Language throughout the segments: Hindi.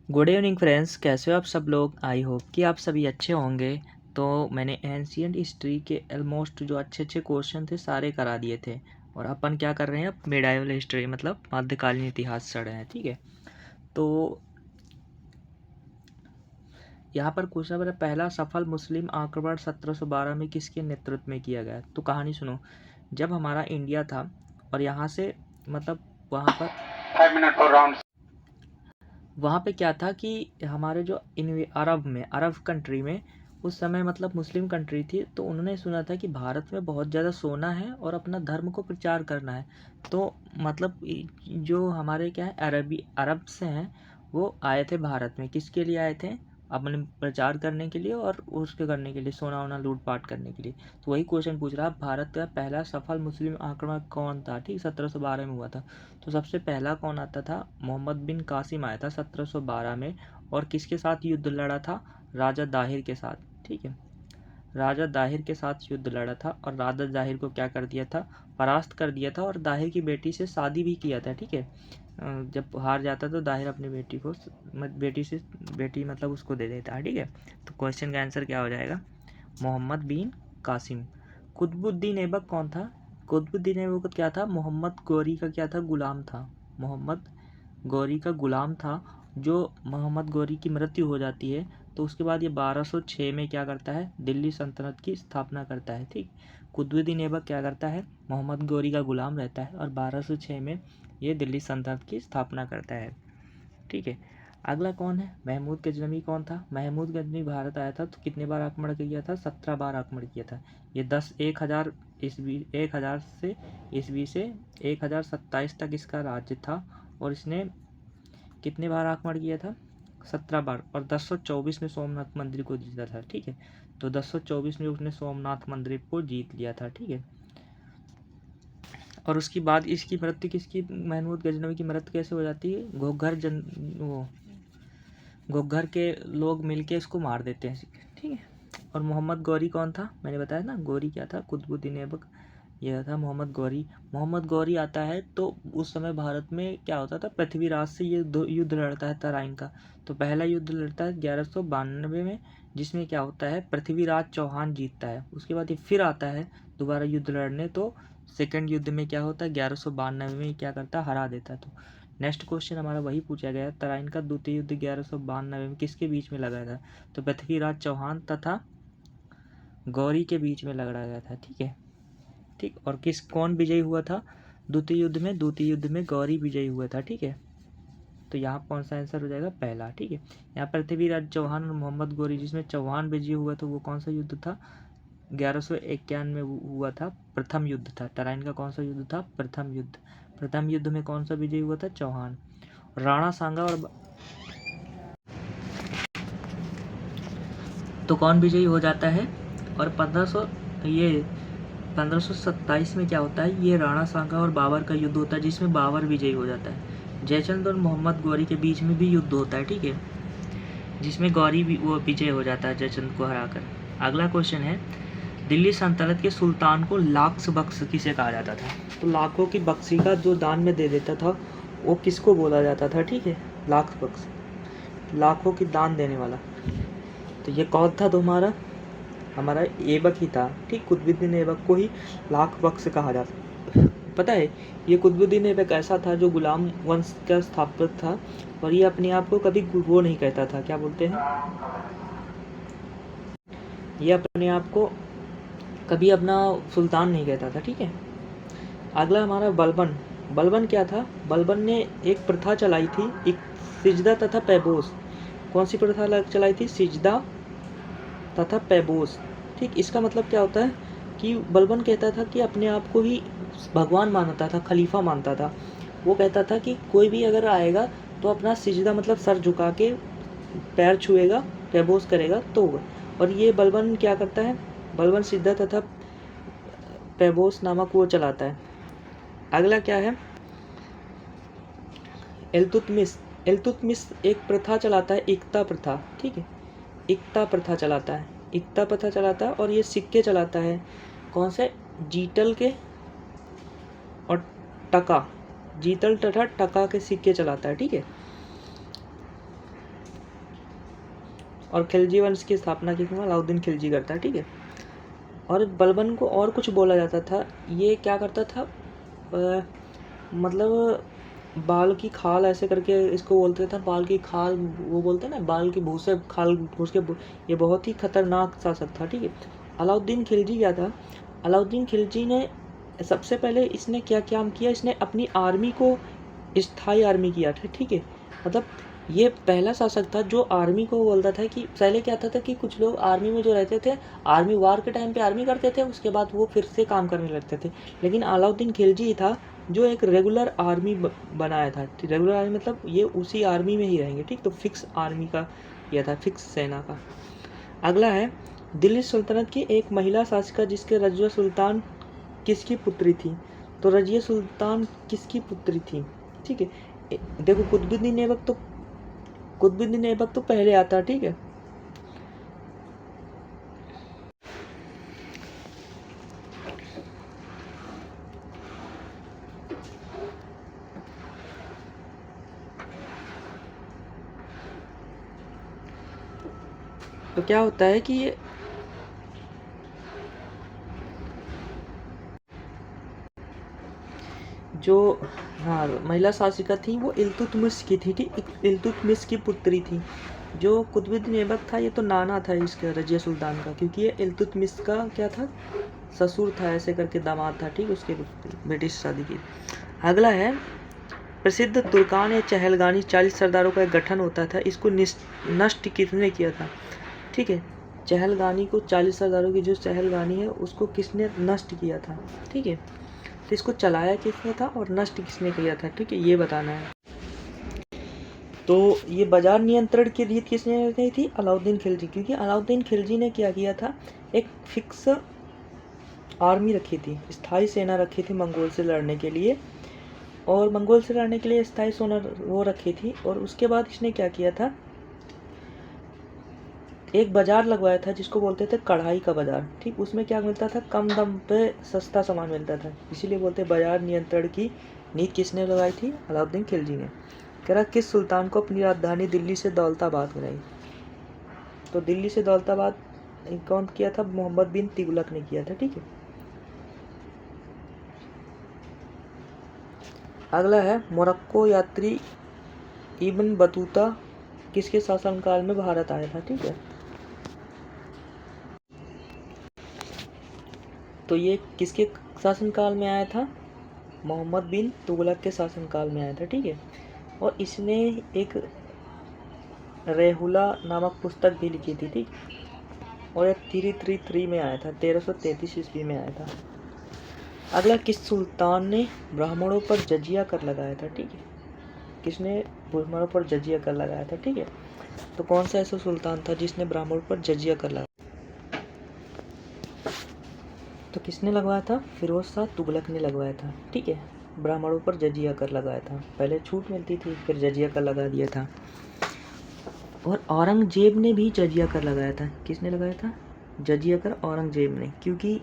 गुड इवनिंग फ्रेंड्स, कैसे हो आप सब लोग। आई होप कि आप सभी अच्छे होंगे। तो मैंने एंशियंट हिस्ट्री के ऑलमोस्ट जो अच्छे अच्छे क्वेश्चन थे सारे करा दिए थे और अपन क्या कर रहे हैं, अब मिडाइवल हिस्ट्री मतलब मध्यकालीन इतिहास चढ़ रहे हैं। ठीक है, तो यहाँ पर क्वेश्चन नंबर पहला, सफल मुस्लिम आक्रमण 1712 में किसके नेतृत्व में किया गया। तो कहानी सुनो। जब हमारा इंडिया था और यहाँ से मतलब वहाँ पर 5 मिनट फॉर राउंड, वहाँ पे क्या था कि हमारे जो इन अरब कंट्री में उस समय मतलब मुस्लिम कंट्री थी, तो उन्होंने सुना था कि भारत में बहुत ज़्यादा सोना है और अपना धर्म को प्रचार करना है। तो मतलब जो हमारे क्या है अरब से हैं, वो आए थे भारत में। किसके लिए आए थे? अपने प्रचार करने के लिए और उसके करने के लिए, सोना वोना लूटपाट करने के लिए। तो वही क्वेश्चन पूछ रहा है, भारत का पहला सफल मुस्लिम आक्रमण कौन था। ठीक, 1712 में हुआ था। तो सबसे पहला कौन आता था? मोहम्मद बिन कासिम आया था 1712 में। और किसके साथ युद्ध लड़ा था? राजा दाहिर के साथ। ठीक है, राजा दाहिर के साथ युद्ध लड़ा था और राजा दाहिर को क्या कर दिया था? परास्त कर दिया था और दाहिर की बेटी से शादी भी किया था। ठीक है, जब हार जाता तो दाहिर अपनी बेटी मतलब उसको दे देता है। ठीक है, तो क्वेश्चन का आंसर क्या हो जाएगा? मोहम्मद बिन कासिम। कुतुबुद्दीन ऐबक कौन था? कुतुबुद्दीन ऐबक क्या था? मोहम्मद गौरी का क्या था? गुलाम था। मोहम्मद गौरी का गुलाम था। जो मोहम्मद गौरी की मृत्यु हो जाती है तो उसके बाद ये 1206 में क्या करता है? दिल्ली सल्तनत की स्थापना करता है। ठीक, कुतुबुद्दीन ऐबक क्या करता है? मोहम्मद गौरी का गुलाम रहता है और 1206 में ये दिल्ली सल्तनत की स्थापना करता है। ठीक है, अगला कौन है? महमूद गजनवी कौन था? महमूद गजनवी भारत आया था तो कितने बार आक्रमण किया था? 17 बार आक्रमण किया था। ये 10 1000 से ईस्वी से 1027 तक इसका राज्य था और इसने कितने बार आक्रमण किया था? 17 बार। और 1024 में सोमनाथ मंदिर को जीता था। ठीक है, तो 1024 में उसने सोमनाथ मंदिर को जीत लिया था। ठीक है, और उसके बाद इसकी मृत्यु किसकी, महमूद गजनवी की मृत्यु कैसे हो जाती है? घग्गर के लोग मिलके इसको मार देते हैं। ठीक है, और मोहम्मद गौरी कौन था? मैंने बताया ना, गौरी क्या था? कुतुबुद्दीन ऐबक, यह था मोहम्मद गौरी। मोहम्मद गौरी आता है तो उस समय भारत में क्या होता था? पृथ्वीराज से ये युद्ध लड़ता है तराइन का। तो पहला युद्ध लड़ता है 1192 में, जिसमें क्या होता है? पृथ्वीराज चौहान जीतता है। उसके बाद ये फिर आता है दोबारा युद्ध लड़ने, तो सेकंड युद्ध में क्या होता है? 1192 में क्या करता है? हरा देता है। तो नेक्स्ट क्वेश्चन हमारा वही पूछा गया, तराइन का द्वितीय युद्ध 1192 में किसके बीच में लगा था? तो पृथ्वीराज चौहान तथा गौरी के बीच में लड़ा गया था। ठीक है, ठीक, और कौन विजयी हुआ था द्वितीय युद्ध में? द्वितीय युद्ध में गौरी विजयी हुआ था। ठीक है, तो यहाँ कौन सा आंसर हो जाएगा? पहला। ठीक है, यहाँ पृथ्वीराज चौहान और मोहम्मद गौरी, जिसमें चौहान विजयी हुआ तो वो कौन सा युद्ध था? 1151 में हुआ था, प्रथम युद्ध था। तराइन का कौन सा युद्ध था? प्रथम युद्ध। प्रथम युद्ध में कौन सा विजयी हुआ था? चौहान। राणा सांगा और तो कौन विजयी हो जाता है? और 1527 में क्या होता है? ये राणा सांगा और बाबर का युद्ध होता है, जिसमें बाबर विजयी हो जाता है। जयचंद और मोहम्मद गौरी के बीच में भी युद्ध होता है। ठीक है, जिसमें गौरी भी वो विजय हो जाता है जयचंद को हराकर। अगला क्वेश्चन है, दिल्ली सल्तनत के सुल्तान को लाक्स बख्श किसे कहा जाता था? तो लाखों की बख्शी का जो दान में दे देता था वो किसको बोला जाता था? ठीक है, लाख बख्श, लाखों की दान देने वाला। तो ये कौन था तुम्हारा? हमारा ऐबक ही था। ठीक, कुतुबुद्दीन ऐबक को ही लाख बख्श कहा जाता। पता है, ये कुतुबुद्दीन ऐबक ऐसा था जो गुलाम वंश का स्थापक था और ये अपने आप को कभी वो नहीं कहता था, क्या बोलते हैं, ये अपने आप को कभी अपना सुल्तान नहीं कहता था। ठीक है, अगला हमारा बलबन। बलबन क्या था? बलबन ने एक प्रथा चलाई थी, एक सिजदा तथा पैबोस। कौन सी प्रथा चलाई थी? सिजदा तथा पैबोस। ठीक, इसका मतलब क्या होता है कि बलबन कहता था कि अपने आप को ही भगवान मानता था, खलीफा मानता था। वो कहता था कि कोई भी अगर आएगा तो अपना सिजदा मतलब सर झुका के पैर छुएगा, पैबोस करेगा तो होगा। और ये बलबन क्या करता है? बलबन सिजदा तथा पैबोस नामक वो चलाता है। अगला क्या है? इल्तुतमिश। इल्तुतमिश एक प्रथा चलाता है, एकता प्रथा। ठीक है, एकता प्रथा चलाता है, एकता प्रथा चलाता है और ये सिक्के चलाता है। कौन से? जीतल के और टका, जीतल तथा टका के सिक्के चलाता है। ठीक है, और खिलजी वंश की स्थापना किसने? अलाउद्दीन खिलजी करता है, ठीक है। और बलबन को और कुछ बोला जाता था, ये क्या करता था, मतलब बाल की खाल ऐसे करके इसको बोलते थे, बाल की खाल, वो बोलते हैं ना बाल की भूसे खाल घुस के, ये बहुत ही खतरनाक शासक था, ठीक है। अलाउद्दीन खिलजी क्या था, अलाउद्दीन खिलजी ने सबसे पहले इसने क्या काम किया, इसने अपनी आर्मी को स्थायी आर्मी किया था, ठीक है। मतलब ये पहला शासक था जो आर्मी को बोलता था कि पहले क्या था कि कुछ लोग आर्मी में जो रहते थे, आर्मी वार के टाइम पे आर्मी करते थे, उसके बाद वो फिर से काम करने लगते थे। लेकिन अलाउद्दीन खिलजी था जो एक रेगुलर आर्मी बनाया था। रेगुलर आर्मी मतलब ये उसी आर्मी में ही रहेंगे, ठीक। तो फिक्स आर्मी का किया था, फिक्स सेना का। अगला है दिल्ली सल्तनत की एक महिला शासिका जिसके रजिया सुल्तान किसकी पुत्री थी? तो रजिया सुल्तान किसकी पुत्री थी, ठीक है। देखो कुतुबुद्दीन ऐबक तो पहले आता है, ठीक है। तो क्या होता है कि ये जो हाँ महिला शासिका थी वो इल्तुतमिश की थी, ठीक। इल्तुतमिश की पुत्री थी। जो कुतुबुद्दीन ऐबक था ये तो नाना था इसका, रजिया सुल्तान का, क्योंकि ये इल्तुतमिश का क्या था, ससुर था, ऐसे करके दामाद था, ठीक। उसके बेटी से शादी की। अगला है प्रसिद्ध तुर्कान या चहलगानी 40 सरदारों का एक गठन होता था, इसको नष्ट किसने किया था, ठीक है। चहलगानी को 40 सरदारों की जो चहलगानी है उसको किसने नष्ट किया था, ठीक है। तो इसको चलाया किसने था और नष्ट किसने किया था, ठीक है, ये बताना है। तो ये बाजार नियंत्रण की रीत किसने रची थी? अलाउद्दीन खिलजी, क्योंकि अलाउद्दीन खिलजी ने क्या किया था, एक फिक्स आर्मी रखी थी, स्थायी सेना रखी थी मंगोल से लड़ने के लिए, और मंगोल से लड़ने के लिए स्थायी सेना वो रखी थी। और उसके बाद इसने क्या किया था, एक बाजार लगवाया था जिसको बोलते थे कढ़ाई का बाजार, ठीक। उसमें क्या मिलता था, कम दाम पे सस्ता सामान मिलता था, इसीलिए बोलते बाजार नियंत्रण की नीति किसने लगाई थी? अलाउद्दीन खिलजी ने। कह रहा किस सुल्तान को अपनी राजधानी दिल्ली से दौलताबाद बनाई? तो दिल्ली से दौलताबाद कौन किया था? मोहम्मद बिन तुगलक ने किया था, ठीक है। अगला है मोरक्को यात्री इब्न बतूता किसके शासनकाल में भारत आया था, ठीक है। तो ये किसके शासनकाल में आया था? मोहम्मद बिन तुगलक के शासनकाल में आया था, ठीक है। और इसने एक रेहुला नामक पुस्तक भी लिखी थी, ठीक। और यह 333 में आया था, 1333 ईस्वी में आया था। अगला किस सुल्तान ने ब्राह्मणों पर जजिया कर लगाया था, ठीक है। किसने ब्राह्मणों पर जजिया कर लगाया था, ठीक है। तो कौन सा ऐसा सुल्तान था जिसने ब्राह्मणों पर जजिया कर लगाया? तो किसने लगवाया था? फिरोज शाह तुगलक ने लगवाया था, ठीक है। ब्राह्मणों पर जजिया कर लगाया था, पहले छूट मिलती थी, फिर जजिया कर लगा दिया था। और औरंगजेब ने भी जजिया कर लगाया था। किसने लगाया था जजिया कर? औरंगजेब ने, क्योंकि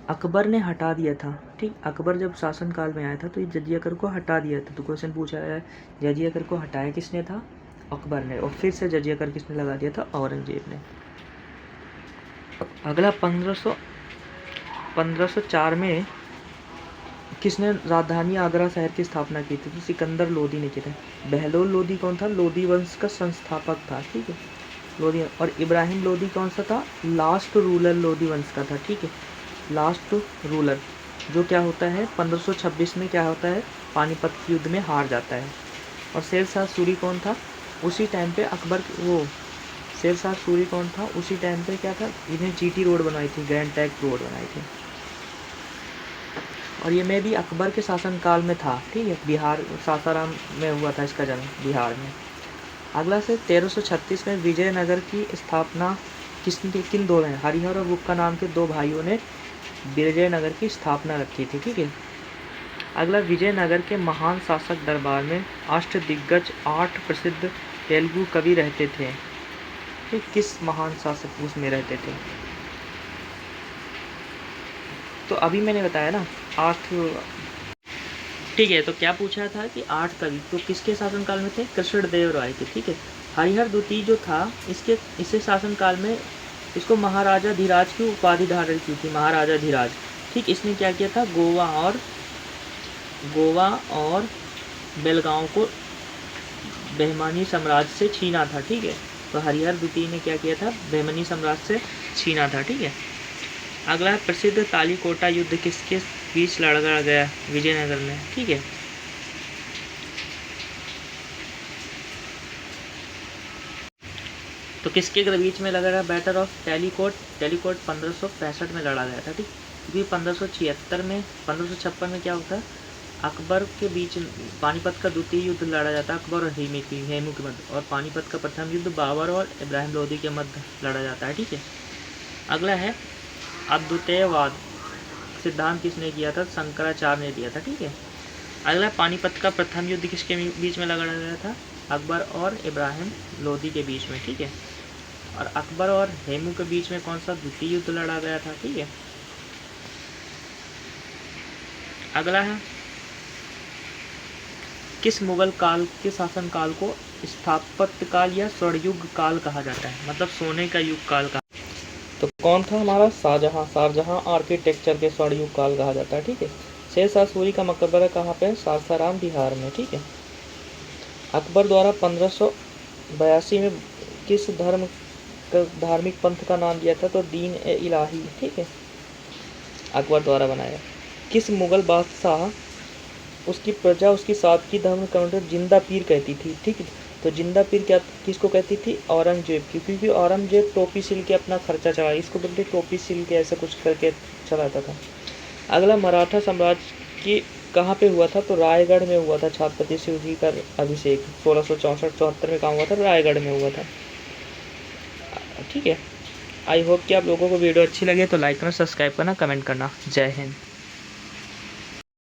अकबर ने हटा दिया था, ठीक। अकबर जब शासन काल में आया था तो ये जजिया कर को हटा दिया था। तो क्वेश्चन पूछा है जजिया कर को हटाया किसने था? अकबर ने। और फिर से जजिया कर किसने लगा दिया था? औरंगजेब ने। अगला 1504 में किसने राजधानी आगरा शहर की स्थापना की थी? तो सिकंदर लोदी ने की था। बहलोल लोदी कौन था? लोदी वंश का संस्थापक था, ठीक है, लोदी। और इब्राहिम लोदी कौन सा था? लास्ट रूलर लोदी वंश का था, ठीक है, लास्ट रूलर। जो क्या होता है 1526 में क्या होता है, पानीपत के युद्ध में हार जाता है। और शेरशाह सूरी कौन था? उसी टाइम पे अकबर वो शेरशाह सूरी कौन था? उसी टाइम पे क्या था, इन्हें जीटी रोड बनाई थी, ग्रैंड ट्रंक रोड बनाई थी। और ये में भी अकबर के शासनकाल में था, ठीक है, बिहार सासाराम में हुआ था इसका जन्म, बिहार में। अगला से 1336 में विजयनगर की स्थापना किन दो ने, हरिहर और बुक्का नाम के दो भाइयों ने विजयनगर की स्थापना रखी थी, ठीक है। अगला विजयनगर के महान शासक दरबार में अष्टदिग्गज 8 प्रसिद्ध तेलुगु कवि रहते थे। तो किस महान शासक उसमें रहते थे? तो अभी मैंने बताया ना 8, ठीक है। तो क्या पूछा था कि 8 कवि तो किसके शासनकाल में थे? कृष्णदेव राय के, ठीक है। हरिहर द्वितीय जो था इसके शासनकाल में इसको महाराजा धीराज की उपाधि धारण की थी, महाराजा धीराज। ठीक, इसने क्या किया था, गोवा और बेलगांव को बहमानी साम्राज्य से छीना था। ठीक है, तो हरिहर द्वितीय ने क्या किया था, बहमानी साम्राज्य से छीना था। ठीक है, अगला है प्रसिद्ध तालीकोटा युद्ध किसके बीच लड़ा गया, विजयनगर में। ठीक है, तो किसके बीच में लगा था, बैटल ऑफ टैलीकोट 1565 में लड़ा गया था। ठीक, क्योंकि 1556 में क्या होता है, अकबर के बीच पानीपत का द्वितीय युद्ध लड़ा जाता है, अकबर और हेमू के मध्य, और पानीपत का प्रथम युद्ध बाबर और इब्राहिम लोदी के मध्य लड़ा जाता है। ठीक है, अगला है अद्वितीयवाद सिद्धांत किसने किया था, शंकराचार्य ने दिया था। ठीक है, अगला पानीपत का प्रथम युद्ध किसके बीच में लड़ा गया था, अकबर और इब्राहिम लोदी के बीच में। ठीक है, और अकबर और हेमू के बीच में कौन सा द्वितीय युद्ध लड़ा गया था। ठीक है, अगला है किस मुगल काल के शासन काल को स्थापत्य काल या स्वर्णयुग काल कहा जाता है, मतलब सोने का युग काल का। तो कौन था हमारा, शाहजहां आर्किटेक्चर के स्वर्णयुग काल कहा जाता है। ठीक है, शेरशाह सूरी का मकबरा कहाँ पे है, सासाराम बिहार में। ठीक है, अकबर द्वारा 1582 में किस धार्मिक पंथ का नाम दिया था, तो दीन ए इलाही। ठीक है, अकबर द्वारा बनाया। किस मुगल बादशाह उसकी प्रजा उसकी सादगी धर्म काउंटर जिंदा पीर कहती थी। ठीक है, तो जिंदा पीर क्या किसको कहती थी, औरंगजेब की, क्योंकि औरंगजेब टोपी सिल के अपना खर्चा चला, इसको बोलते टोपी सिल के ऐसा कुछ करके चलाता था। अगला मराठा साम्राज्य की कहाँ पे हुआ था, तो रायगढ़ में हुआ था, छत्रपति शिवाजी का अभिषेक 1664-74 में कहाँ हुआ था, रायगढ़ में हुआ था। ठीक है, आई होप कि आप लोगों को वीडियो अच्छी लगे तो लाइक करना, सब्सक्राइब करना, कमेंट करना। जय हिंद।